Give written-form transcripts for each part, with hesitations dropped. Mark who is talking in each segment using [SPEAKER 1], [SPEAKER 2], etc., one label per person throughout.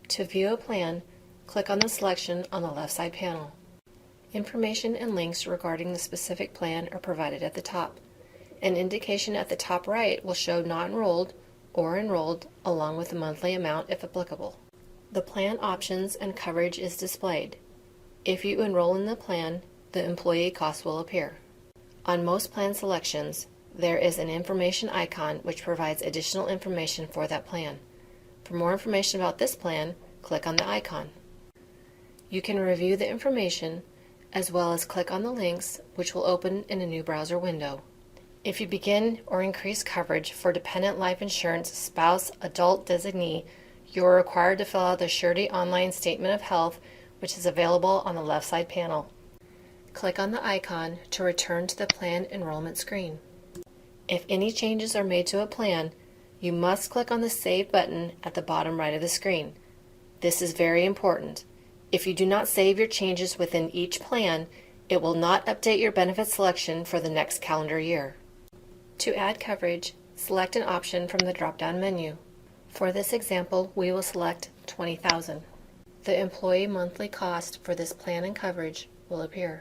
[SPEAKER 1] To view a plan, click on the selection on the left side panel. Information and links regarding the specific plan are provided at the top. An indication at the top right will show not enrolled or enrolled along with the monthly amount if applicable. The plan options and coverage is displayed. If you enroll in the plan, the employee cost will appear. On most plan selections, there is an information icon which provides additional information for that plan. For more information about this plan, click on the icon. You can review the information as well as click on the links, which will open in a new browser window. If you begin or increase coverage for dependent life insurance spouse adult designee, you are required to fill out the Surety Online Statement of Health, which is available on the left side panel. Click on the icon to return to the plan enrollment screen. If any changes are made to a plan, you must click on the Save button at the bottom right of the screen. This is very important. If you do not save your changes within each plan, it will not update your benefit selection for the next calendar year. To add coverage, select an option from the drop-down menu. For this example, we will select $20,000. The employee monthly cost for this plan and coverage will appear.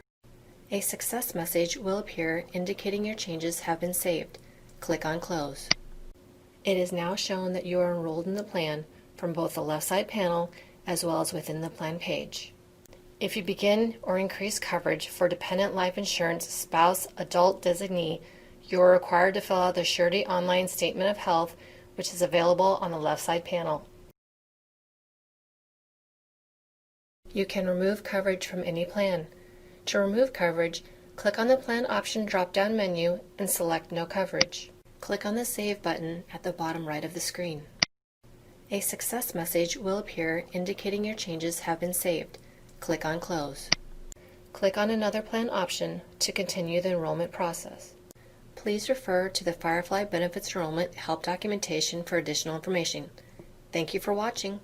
[SPEAKER 1] A success message will appear indicating your changes have been saved. Click on Close. It is now shown that you are enrolled in the plan from both the left side panel as well as within the plan page. If you begin or increase coverage for dependent life insurance spouse adult designee, you are required to fill out the Surety Online Statement of Health, which is available on the left side panel. You can remove coverage from any plan. To remove coverage, click on the Plan Option drop-down menu and select No Coverage. Click on the Save button at the bottom right of the screen. A success message will appear indicating your changes have been saved. Click on Close. Click on another plan option to continue the enrollment process. Please refer to the Firefly Benefits Enrollment Help documentation for additional information. Thank you for watching.